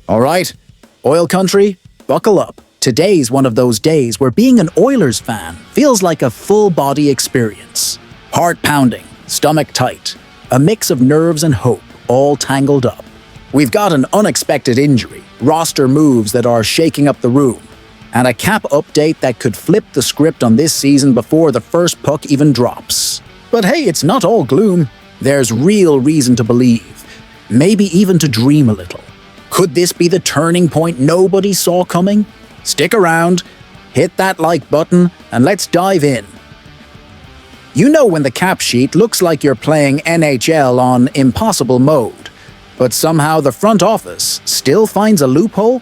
All right, Oil Country, buckle up. Today's one of those days where being an Oilers fan feels like a full-body experience. Heart pounding, stomach tight, a mix of nerves and hope all tangled up. We've got an unexpected injury, roster moves that are shaking up the room, and a cap update that could flip the script on this season before the first puck even drops. But hey, it's not all gloom. There's real reason to believe, maybe even to dream a little. Could this be the turning point nobody saw coming? Stick around, hit that like button, and let's dive in. You know when the cap sheet looks like you're playing NHL on impossible mode, but somehow the front office still finds a loophole?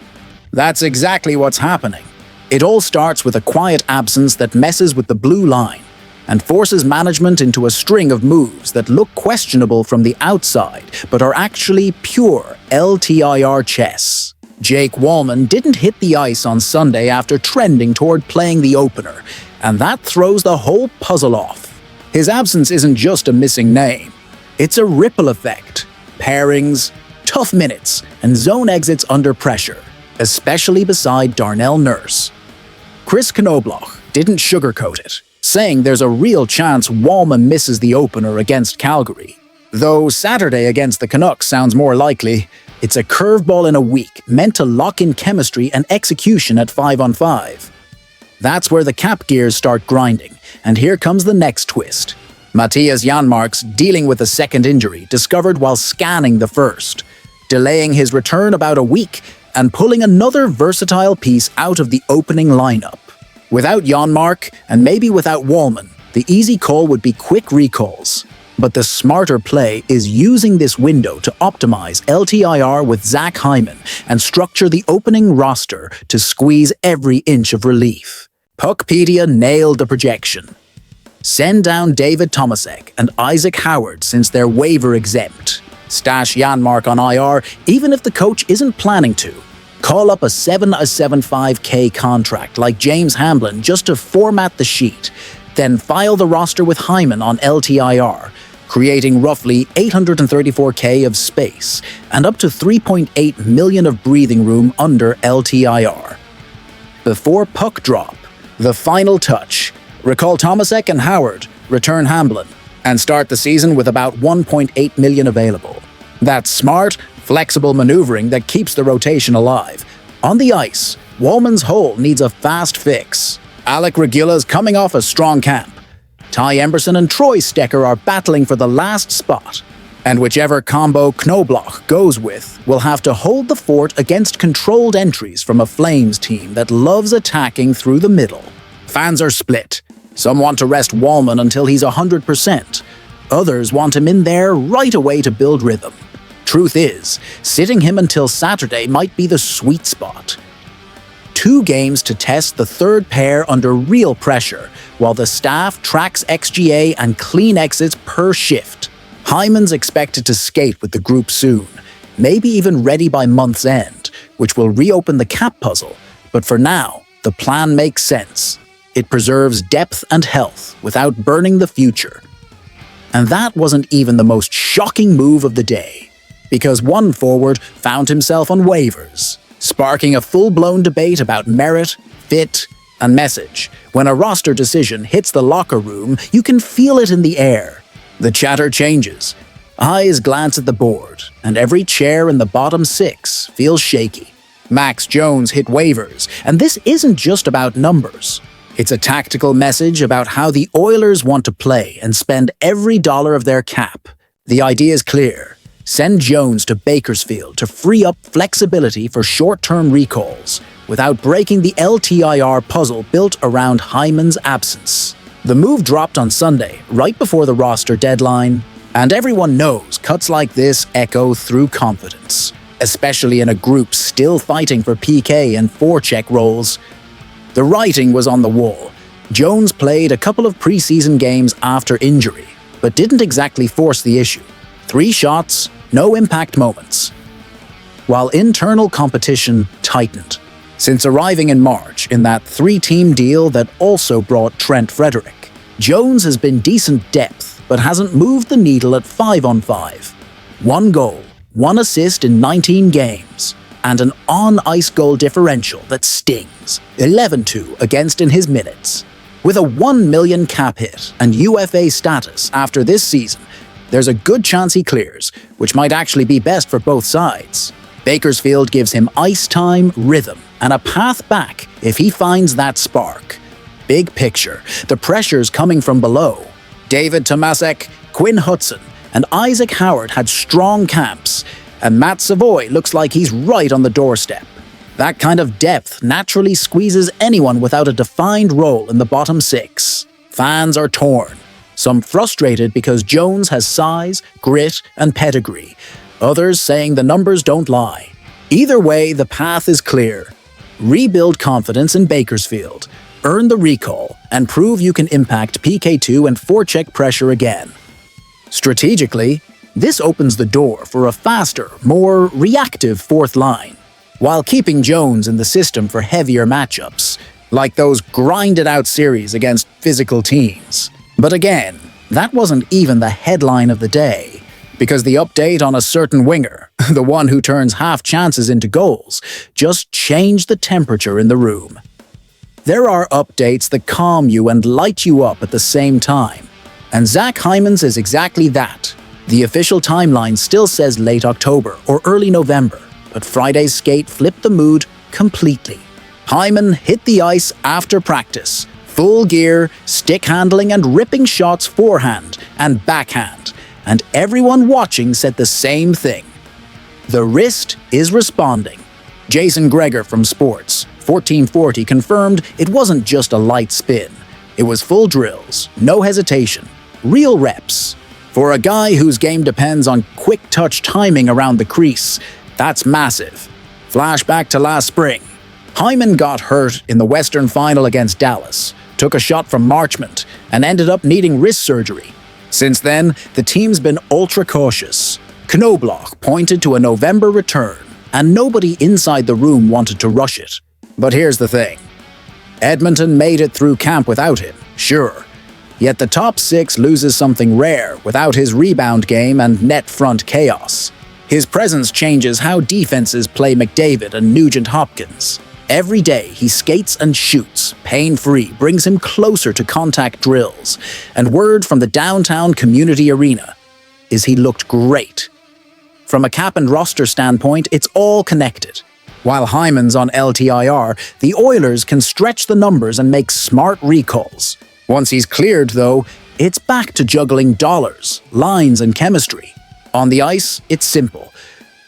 That's exactly what's happening. It all starts with a quiet absence that messes with the blue line and forces management into a string of moves that look questionable from the outside but are actually pure LTIR chess. Jake Walman didn't hit the ice on Sunday after trending toward playing the opener, and that throws the whole puzzle off. His absence isn't just a missing name. It's a ripple effect. Pairings, tough minutes, and zone exits under pressure, especially beside Darnell Nurse. Chris Knoblauch didn't sugarcoat it, saying there's a real chance Walman misses the opener against Calgary. Though Saturday against the Canucks sounds more likely, it's a curveball in a week meant to lock in chemistry and execution at 5-on-5. That's where the cap gears start grinding, and here comes the next twist. Matthias Janmark's dealing with a second injury discovered while scanning the first, delaying his return about a week and pulling another versatile piece out of the opening lineup. Without Janmark, and maybe without Walman, the easy call would be quick recalls. But the smarter play is using this window to optimize LTIR with Zach Hyman and structure the opening roster to squeeze every inch of relief. Puckpedia nailed the projection. Send down David Tomasek and Isaac Howard since they're waiver exempt. Stash Janmark on IR even if the coach isn't planning to. Call up a 7.75K contract like James Hamblin just to format the sheet. Then file the roster with Hyman on LTIR, creating roughly $834K of space and up to $3.8 million of breathing room under LTIR. Before puck drop, the final touch. Recall Tomasek and Howard, return Hamblin, and start the season with about $1.8 million available. That's smart, flexible maneuvering that keeps the rotation alive. On the ice, Walman's hole needs a fast fix. Alec Regula's coming off a strong camp. Ty Emberson and Troy Stecker are battling for the last spot. And whichever combo Knoblauch goes with will have to hold the fort against controlled entries from a Flames team that loves attacking through the middle. Fans are split. Some want to rest Walman until he's 100%. Others want him in there right away to build rhythm. Truth is, sitting him until Saturday might be the sweet spot. 2 games to test the third pair under real pressure, while the staff tracks XGA and clean exits per shift. Hyman's expected to skate with the group soon, maybe even ready by month's end, which will reopen the cap puzzle. But for now, the plan makes sense. It preserves depth and health without burning the future. And that wasn't even the most shocking move of the day, because one forward found himself on waivers, sparking a full-blown debate about merit, fit, and message. When a roster decision hits the locker room, you can feel it in the air. The chatter changes. Eyes glance at the board, and every chair in the bottom 6 feels shaky. Max Jones hit waivers, and this isn't just about numbers. It's a tactical message about how the Oilers want to play and spend every dollar of their cap. The idea is clear. Send Jones to Bakersfield to free up flexibility for short-term recalls without breaking the LTIR puzzle built around Hyman's absence. The move dropped on Sunday, right before the roster deadline, and everyone knows cuts like this echo through confidence, especially in a group still fighting for PK and forecheck roles. The writing was on the wall. Jones played a couple of preseason games after injury, but didn't exactly force the issue. 3 shots, no impact moments. While internal competition tightened. Since arriving in March in that 3-team deal that also brought Trent Frederick, Jones has been decent depth but hasn't moved the needle at 5-on-5. 1 goal, 1 assist in 19 games. and an on-ice goal differential that stings, 11-2 against in his minutes. With a $1 million cap hit and UFA status after this season, there's a good chance he clears, which might actually be best for both sides. Bakersfield gives him ice time, rhythm, and a path back if he finds that spark. Big picture, the pressure's coming from below. David Tomasek, Quinn Hudson, and Isaac Howard had strong camps, and Matt Savoy looks like he's right on the doorstep. That kind of depth naturally squeezes anyone without a defined role in the bottom six. Fans are torn. Some frustrated because Jones has size, grit, and pedigree. Others saying the numbers don't lie. Either way, the path is clear. Rebuild confidence in Bakersfield, earn the recall, and prove you can impact PK2 and forecheck pressure again. Strategically, this opens the door for a faster, more reactive fourth line, while keeping Jones in the system for heavier matchups, like those grinded-out series against physical teams. But again, that wasn't even the headline of the day, because the update on a certain winger, the one who turns half chances into goals, just changed the temperature in the room. There are updates that calm you and light you up at the same time, and Zach Hyman's is exactly that. The official timeline still says late October or early November, but Friday's skate flipped the mood completely. Hyman hit the ice after practice, full gear, stick handling and ripping shots forehand and backhand, and everyone watching said the same thing. The wrist is responding. Jason Greger from Sports 1440 confirmed it wasn't just a light spin. It was full drills, no hesitation, real reps. For a guy whose game depends on quick touch timing around the crease, that's massive. Flashback to last spring. Hyman got hurt in the Western Final against Dallas, took a shot from Marchment, and ended up needing wrist surgery. Since then, the team's been ultra cautious. Knobloch pointed to a November return, and nobody inside the room wanted to rush it. But here's the thing. Edmonton made it through camp without him, sure. Yet the top six loses something rare without his rebound game and net front chaos. His presence changes how defenses play McDavid and Nugent-Hopkins. Every day he skates and shoots, pain-free, brings him closer to contact drills. And word from the downtown community arena is he looked great. From a cap and roster standpoint, it's all connected. While Hyman's on LTIR, the Oilers can stretch the numbers and make smart recalls. Once he's cleared, though, it's back to juggling dollars, lines, and chemistry. On the ice, it's simple.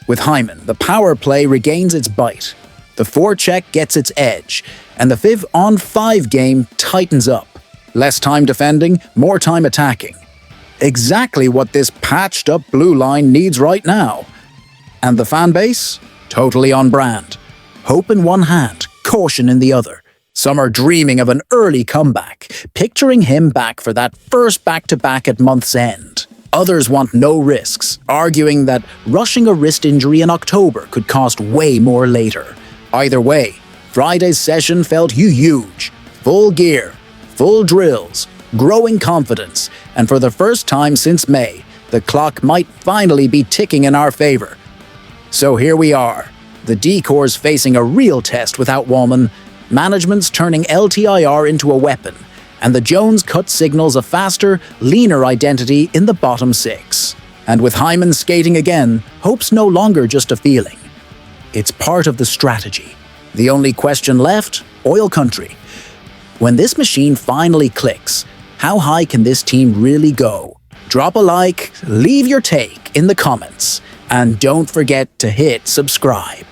With Hyman, the power play regains its bite. The forecheck gets its edge, and the 5-on-5 game tightens up. Less time defending, more time attacking. Exactly what this patched-up blue line needs right now. And the fan base? Totally on brand. Hope in one hand, caution in the other. Some are dreaming of an early comeback, picturing him back for that first back-to-back at month's end. Others want no risks, arguing that rushing a wrist injury in October could cost way more later. Either way, Friday's session felt huge. Full gear, full drills, growing confidence, and for the first time since May, the clock might finally be ticking in our favor. So here we are. The D-Corps facing a real test without Wallman, management's turning LTIR into a weapon, and the Jones cut signals a faster, leaner identity in the bottom six. And with Hyman skating again, hope's no longer just a feeling. It's part of the strategy. The only question left, oil country. When this machine finally clicks, how high can this team really go? Drop a like, leave your take in the comments, and don't forget to hit subscribe.